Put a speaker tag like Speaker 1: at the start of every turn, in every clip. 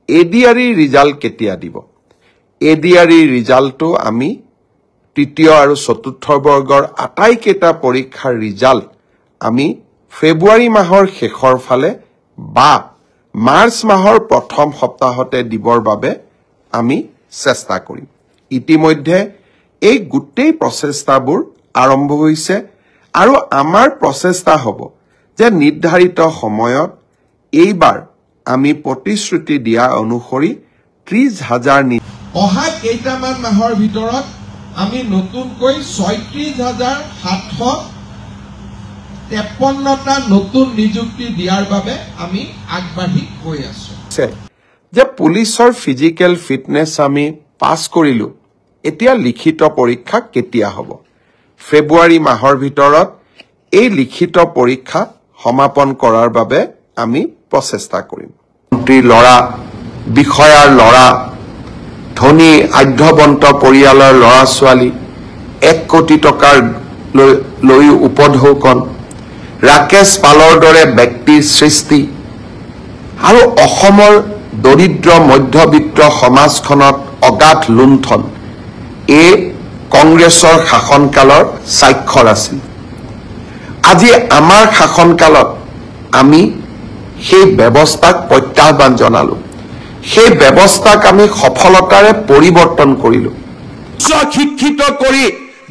Speaker 1: ADRE result কেতিয়া দিব ADRE ৰিজাল্টটো আমি তৃতীয় আৰু চতুৰ্থ বৰ্গৰ আটাইকেইটা পৰীক্ষাৰ ৰিজাল্ট আমি ফেব্ৰুৱাৰী মাহৰ শেষৰ ফালে বা মাৰ্চ মাহৰ প্ৰথম সপ্তাহতে দিবৰ বাবে আমি চেষ্টা কৰিম ইতিমধ্যে এই গোটেই প্ৰচেষ্টাবোৰ আৰম্ভ হৈছে আৰু আমাৰ প্ৰচেষ্টা হ'ব যে নিৰ্ধাৰিত সময়ত এইবাৰ আমি প্ৰতিশ্ৰুতি দিয়া অনুসৰি ৩০,০০০
Speaker 2: অহা কেইটামান মাহৰ ভিতৰত আমি নতুনকৈ ৩৬,৭৫৩টা নতুন নিযুক্তি দিয়াৰ বাবে আমি আগবাঢ়ি গৈ আছো
Speaker 1: যে পুলিচৰ ফিজিক্যাল ফিটনেস আমি পাস কৰিলো এতিয়া লিখিত পৰীক্ষা কেতিয়া হ'ব ফেব্ৰুৱাৰী মাহৰ ভিতৰত এই লিখিত পৰীক্ষা সমাপন কৰাৰ বাবে আমি প্ৰচেষ্টা কৰিম মন্ত্ৰী লৰা বিষয়াৰ লৰা ধনী আধ্যবন্ত পৰিয়ালৰ লৰা ছোৱালী 1 কোটি টকাৰ লৈ উপঢৌকন ৰাকেশ পালৰ দৰে ব্যক্তিৰ সৃষ্টি আৰু অসমৰ দৰিদ্ৰ মধ্যবিত্ত সমাজখনত অগাধ লুণ্ঠন এই কংগ্ৰেছৰ শাসনকালৰ স্বাক্ষৰ আছিল আজি আমাৰ শাসনকালত আমি সেই ব্যৱস্থাক প্ৰত্যাহ্বান জনালো সেই ব্যৱস্থাক আমি সফলতাৰে পৰিৱৰ্তন কৰিলো
Speaker 3: শিক্ষিত কৰি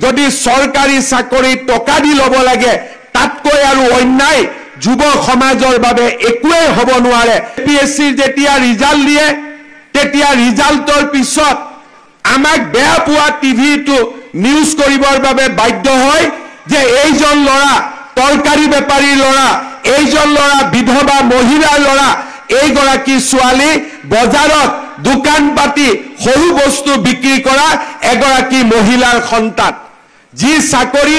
Speaker 3: যদি চৰকাৰী চাকৰি টকা দি ল'ব লাগে তাতকৈ আৰু অন্যায় যুৱ সমাজৰ বাবে একোৱেই হ'ব নোৱাৰে পিএছচিৰ যেতিয়া ৰিজাল্ট দিয়ে তেতিয়া ৰিজাল্টৰ পিছত আমাক বেয়া পোৱা টিভিটো নিউজ কৰিবৰ বাবে বাধ্য হয় যে এইজন ল'ৰা তৰকাৰী বেপাৰীৰ ল'ৰা এইজন ল'ৰা বিধৱা মহিলাৰ ল'ৰা এইগৰাকী ছোৱালী বজাৰত দোকান পাতি সৰু বস্তু বিক্ৰী কৰা এগৰাকী মহিলাৰ সন্তান যি চাকৰি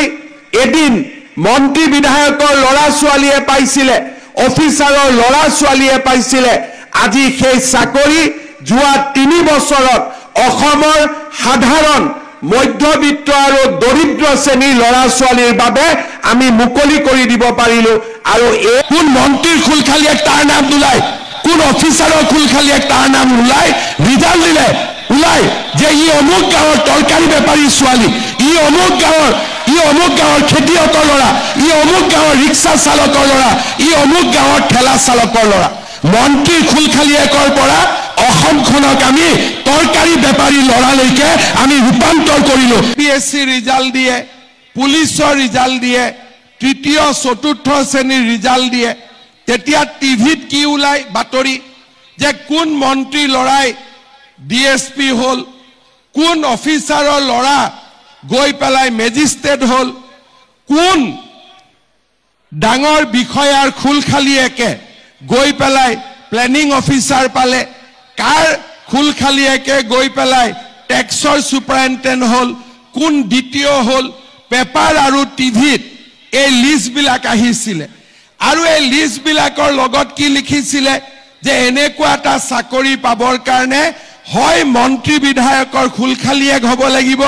Speaker 3: এদিন মন্ত্ৰী বিধায়কৰ ল'ৰা ছোৱালীয়ে পাইছিলে অফিচাৰৰ ল'ৰা ছোৱালীয়ে পাইছিলে আজি সেই চাকৰি যোৱা 3 বছৰত অসমৰ সাধাৰণ মধ্যবিত্ত আৰু দৰিদ্ৰ শ্ৰেণীৰ ল'ৰা ছোৱালীৰ বাবে আমি মুকলি কৰি দিব পাৰিলো আৰু এই কোন মন্ত্ৰীৰ খুলখালিয়ে তাৰ নাম নোলায় কোন অফিচাৰৰ খুলখালিয়ে তাৰ নাম নোলায় ৰিজাল্ট দিলে ওলাই যে ই অমুক গাঁৱৰ তৰকাৰী বেপাৰীৰ ছোৱালী ই অমুক গাঁৱৰ খেতিয়কৰ ল'ৰা ই অমুক গাঁৱৰ ৰিক্সা চালকৰ ল'ৰা ই অমুক গাঁৱৰ ঠেলা চালকৰ ল'ৰা মন্ত্ৰীৰ খুলখালিয়েকৰ পৰা অসমখনক আমি তৰকাৰী বেপাৰী ল'ৰালৈকে আমি ৰূপান্তৰ কৰিলো পিএছচি ৰিজাল্ট দিয়ে পুলিচৰ ৰিজাল্ট দিয়ে তৃতীয় চতুৰ্থ শ্ৰেণীৰ ৰিজাল্ট দিয়ে তেতিয়া টিভিত কি ওলাই বাতৰি যে কোন মন্ত্ৰী ল'ৰাই ডিএছপি হ'ল কোন অফিচাৰৰ ল'ৰা গৈ পেলাই মেজিষ্ট্ৰেট হ'ল কোন ডাঙৰ বিষয়াৰ খুলখালিয়েকে গৈ পেলাই প্লেনিং অফিচাৰ পালে কাৰ খুলখালিয়েকে গৈ পেলাই টেক্সৰ সুপাৰিনটেণ্ডেণ্ট হ'ল কোন দ্বিতীয় হ'ল পেপাৰ আৰু টিভিত এই লিষ্টবিলাক আহিছিলে আৰু এই লিষ্টবিলাকৰ লগত কি লিখিছিলে যে এনেকুৱা এটা চাকৰি পাবৰ কাৰণে হয় মন্ত্ৰী বিধায়কৰ খুলখালিয়েক হ'ব লাগিব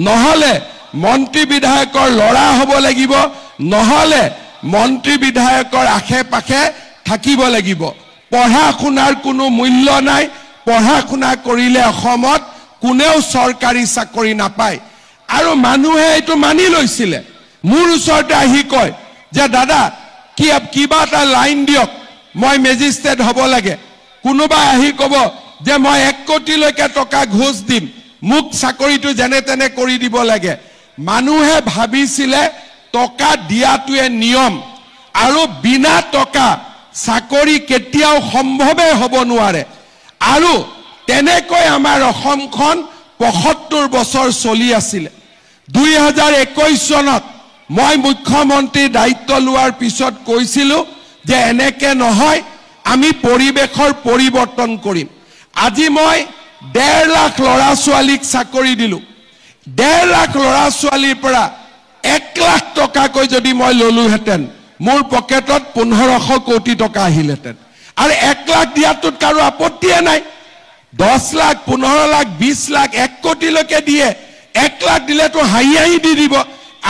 Speaker 3: নহলে মন্ত্ৰী বিধায়কৰ ল'ৰা হ'ব লাগিব নহলে মন্ত্ৰী বিধায়কৰ আশে পাশে থাকিব লাগিব পঢ়া শুনাৰ কোনো মূল্য নাই পঢ়া শুনা কৰিলে অসমত কোনেও চৰকাৰী চাকৰি নাপায় আৰু মানুহে এটো মানি লৈছিলে মোৰ ওচৰতে আহি কয় যে দাদা কিবা এটা লাইন দিয়ক মই মেজিষ্ট্ৰেট হ'ব লাগে কোনোবা আহি ক'ব যে মই 1 কোটিলৈকে টকা ঘোষ দিম মোক চাকৰিটো যেনে তেনে কৰি দিব লাগে মানুহে ভাবিছিলে টকা দিয়াটোৱে নিয়ম আৰু বিনা টকা চাকৰি কেতিয়াও সম্ভৱে হ'ব নোৱাৰে আৰু তেনেকৈ আমাৰ অসমখন ৭৫ বছৰ চলি আছিল 2021 চনত মই মুখ্যমন্ত্ৰীৰ দায়িত্ব লোৱাৰ পিছত কৈছিলো যে এনেকে নহয় আমি পৰিবেশৰ পৰিৱৰ্তন কৰিম আজি মই 1.5 লাখ ল'ৰা ছোৱালীক চাকৰি দিলো 1.5 লাখ ল'ৰা ছোৱালীৰ পৰা 1 লাখ টকাকৈ যদি মই ললোহেঁতেন মোৰ পকেটত 1500 কোটি টকা আহিলেহেঁতেন আৰু 1 লাখ দিয়াটোত কাৰো আপত্তিয়ে নাই 10 লাখ 15 লাখ 20 লাখ 1 কোটিলৈকে দিয়ে 1 লাখ দিলেতো হাঁহি দি দিব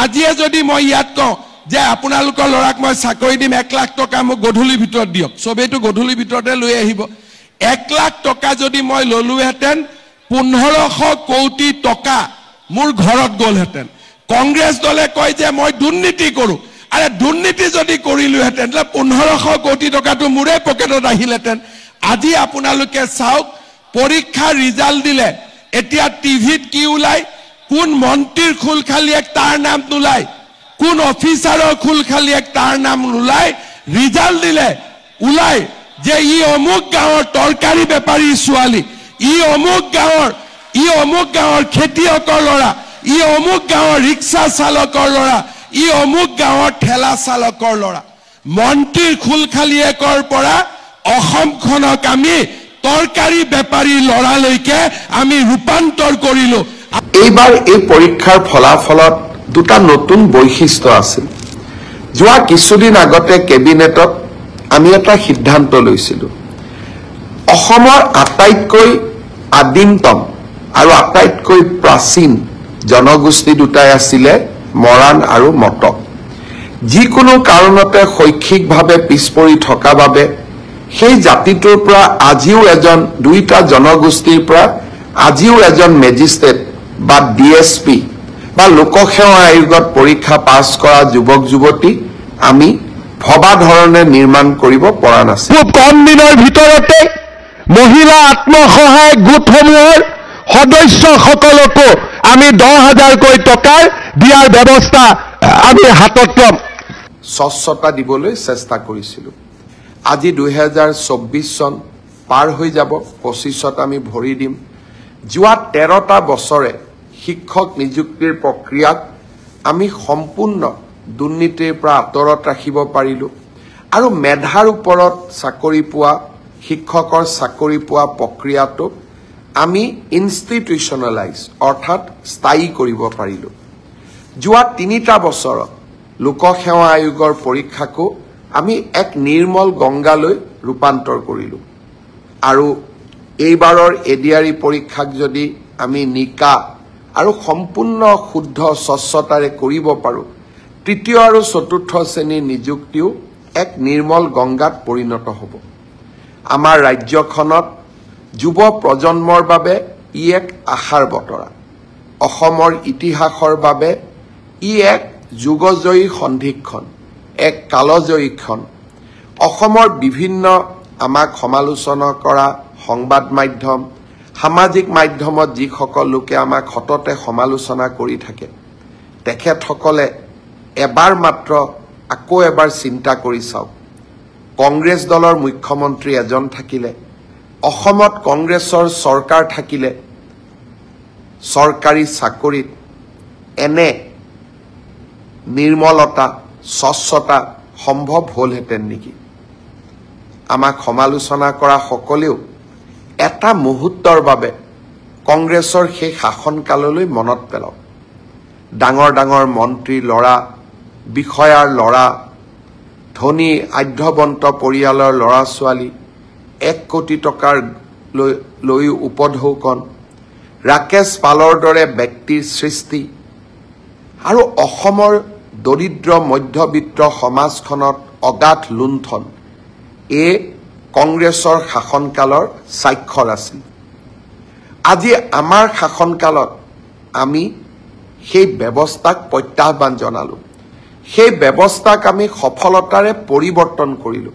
Speaker 3: আজিয়ে যদি মই ইয়াত কওঁ যে আপোনালোকৰ ল'ৰাক মই চাকৰি দিম 1 লাখ টকা মোক গধূলি ভিতৰত দিয়ক সবেইটো গধূলি ভিতৰতে লৈ আহিব
Speaker 2: 1 লাখ টকা যদি মই ললোহেঁতেন 1500 কোটি টকা মোৰ ঘৰত গ'লহেঁতেন কংগ্ৰেছ দলে কয় যে মই দুৰ্নীতি কৰোঁ আৰে দুৰ্নীতি যদি কৰিলোহেঁতেন 1500 কোটি টকাটো মোৰে পকেটত আহিলেহেঁতেন আজি আপোনালোকে চাওক পৰীক্ষা ৰিজাল্ট দিলে এতিয়া টিভিত কি ওলাই কোন মন্ত্ৰীৰ খুলখালিয়েক তাৰ নাম নোলায় কোন অফিচাৰৰ খুলখালিয়েক তাৰ নাম নোলায় ৰিজাল্ট দিলে ওলাই যে ই অমুক গাঁৱৰ তৰকাৰী বেপাৰী ছোৱালী ই অমুক গাঁৱৰ খেতিয়কৰ ল'ৰা ই অমুক গাঁৱৰ ৰিক্সা চালকৰ ল'ৰা ই অমুক গাঁৱৰ ঠেলা চালকৰ ল'ৰা মন্ত্ৰীৰ খুলখালিয়েকৰ পৰা অসমখনক আমি তৰকাৰী বেপাৰী ল'ৰালৈকে আমি ৰূপান্তৰ কৰিলো
Speaker 1: এইবাৰ এই পৰীক্ষাৰ ফলাফলত দুটা নতুন বৈশিষ্ট্য আছিল যোৱা কিছুদিন আগতে কেবিনেটত আমি এটা সিদ্ধান্ত লৈছিলো অসমৰ আটাইতকৈ আদিমতম আৰু আটাইতকৈ প্ৰাচীন জনগোষ্ঠী দুটাই আছিলে মৰাণ আৰু মটক যিকোনো কাৰণতে শৈক্ষিকভাৱে পিছপৰি থকা বাবে সেই জাতিটোৰ পৰা আজিও দুইটা জনগোষ্ঠীৰ পৰা আজিও এজন মেজিষ্ট্ৰেট বা ডিএছপি বা লোকসেৱা আয়োগত পৰীক্ষা পাছ কৰা যুৱক যুৱতী আমি ভবা ধৰণে নিৰ্মাণ কৰিব পৰা নাছিল
Speaker 3: খুব কম দিনৰ ভিতৰতে মহিলা আত্মসহায়ক গোটসমূহৰ সদস্যসকলকো আমি 10,000 টকাৰ দিয়াৰ ব্যৱস্থা আমি হাতত ল'ম
Speaker 1: স্বচ্ছতা দিবলৈ চেষ্টা কৰিছিলো আজি 2024 চন পাৰ হৈ যাব 25ত আমি ভৰি দিম যোৱা 13টা বছৰে শিক্ষক নিযুক্তিৰ প্ৰক্ৰিয়াত আমি সম্পূৰ্ণ দুৰ্নীতিৰ পৰা আঁতৰত ৰাখিব পাৰিলো আৰু মেধাৰ ওপৰত চাকৰি পোৱা শিক্ষকৰ চাকৰি পোৱা প্ৰক্ৰিয়াটো আমি ইনষ্টিটিউচনেলাইজ অৰ্থাৎ স্থায়ী কৰিব পাৰিলো যোৱা 3টা বছৰত লোকসেৱা আয়োগৰ পৰীক্ষাকো আমি এক নিৰ্মল গংগালৈ ৰূপান্তৰ কৰিলো আৰু এইবাৰৰ এডিআৰই পৰীক্ষাক যদি আমি নিকা আৰু সম্পূৰ্ণ শুদ্ধ স্বচ্ছতাৰে কৰিব পাৰো তৃতীয় আৰু চতুৰ্থ শ্ৰেণীৰ নিযুক্তিও এক নিৰ্মল গংগাত পৰিণত হ'ব আমাৰ ৰাজ্যখনত যুৱ প্ৰজন্মৰ বাবে ই এক আশাৰ বতৰা অসমৰ ইতিহাসৰ বাবে ই এক যুগজয়ী সন্ধিক্ষণ এক কালজয়ী ক্ষণ অসমৰ বিভিন্ন আমাক সমালোচনা কৰা সংবাদ মাধ্যম সামাজিক মাধ্যমত যিসকল লোকে আমাক সততে সমালোচনা কৰি থাকে তেখেতসকলে এবাৰ মাত্ৰ আকৌ এবাৰ চিন্তা কৰি চাওক কংগ্ৰেছ দলৰ মুখ্যমন্ত্ৰী এজন থাকিলে অসমত কংগ্ৰেছৰ চৰকাৰ থাকিলে চৰকাৰী চাকৰিত এনে নিৰ্মলতা স্বচ্ছতা সম্ভৱ হ'লহেঁতেন নেকি আমাক সমালোচনা কৰা সকলেও এটা মুহূৰ্তৰ বাবে কংগ্ৰেছৰ সেই শাসনকাললৈ মনত পেলাওক ডাঙৰ ডাঙৰ মন্ত্ৰী ল'ৰা বিষয়াৰ ল'ৰা ধনী আধ্যবন্ত পৰিয়ালৰ ল'ৰা ছোৱালী 1 কোটি টকাৰ লৈ উপঢৌকন ৰাকেশ পালৰ দৰে ব্যক্তিৰ সৃষ্টি আৰু অসমৰ দৰিদ্ৰ মধ্যবিত্ত সমাজখনত অগাধ লুণ্ঠন এ কংগ্ৰেছৰ শাসনকালৰ স্বাক্ষৰ আছিল আজি আমাৰ শাসনকালত আমি সেই ব্যৱস্থাক প্ৰত্যাহ্বান জনালো সেই ব্যৱস্থাক আমি সফলতাৰে পৰিৱৰ্তন কৰিলো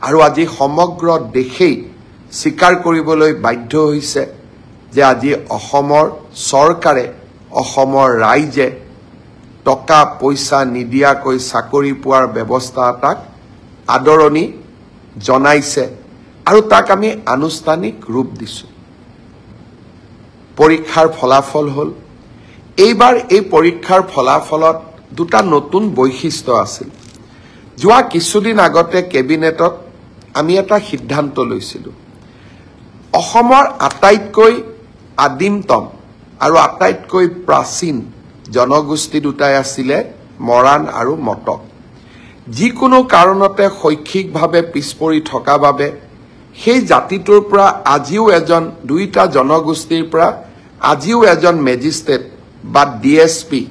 Speaker 1: আৰু আজি সমগ্ৰ দেশেই স্বীকাৰ কৰিবলৈ বাধ্য হৈছে যে আজি অসমৰ চৰকাৰে অসমৰ ৰাইজে টকা পইচা নিদিয়াকৈ চাকৰি পোৱাৰ ব্যৱস্থা এটাক আদৰণি জনাইছে আৰু তাক আমি আনুষ্ঠানিক ৰূপ দিছো পৰীক্ষাৰ ফলাফল হ'ল এইবাৰ এই পৰীক্ষাৰ ফলাফলত দুটা নতুন বৈশিষ্ট্য আছিল যোৱা কিছুদিন আগতে কেবিনেটত আমি এটা সিদ্ধান্ত লৈছিলো অসমৰ আটাইতকৈ আদিমতম আৰু আটাইতকৈ প্ৰাচীন জনগোষ্ঠী দুটাই আছিলে মৰাণ আৰু মটক যিকোনো কাৰণতে শৈক্ষিকভাৱে পিছপৰি থকা বাবে সেই জাতিটোৰ পৰা আজিও দুইটা জনগোষ্ঠীৰ পৰা আজিও এজন মেজিষ্ট্ৰেট বা ডিএছপি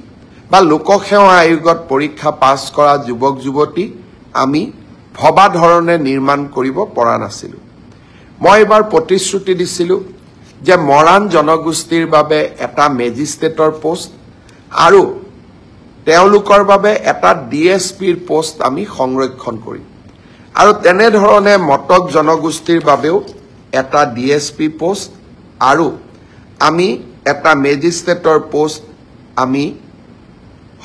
Speaker 1: বা লোকসেৱা আয়োগত পৰীক্ষা পাছ কৰা যুৱক যুৱতী আমি ভবা ধৰণে নিৰ্মাণ কৰিব পৰা নাছিলো মই এবাৰ প্ৰতিশ্ৰুতি দিছিলোঁ যে মৰাণ জনগোষ্ঠীৰ বাবে এটা মেজিষ্ট্ৰেটৰ পোষ্ট আৰু তেওঁলোকৰ বাবে এটা ডিএছপিৰ পোষ্ট আমি সংৰক্ষণ কৰিম আৰু তেনেধৰণে মটক জনগোষ্ঠীৰ বাবেও এটা ডিএছপি পোষ্ট আৰু আমি এটা মেজিষ্ট্ৰেটৰ পোষ্ট আমি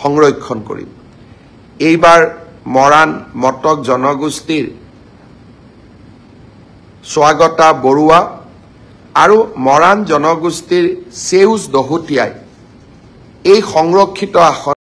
Speaker 1: সংৰক্ষণ কৰিম এইবাৰ মৰাণ মটক জনগোষ্ঠীৰ স্বাগতা বৰুৱা আৰু মৰাণ জনগোষ্ঠীৰ সেউজ দহোটীয়াই এই সংৰক্ষিত আসন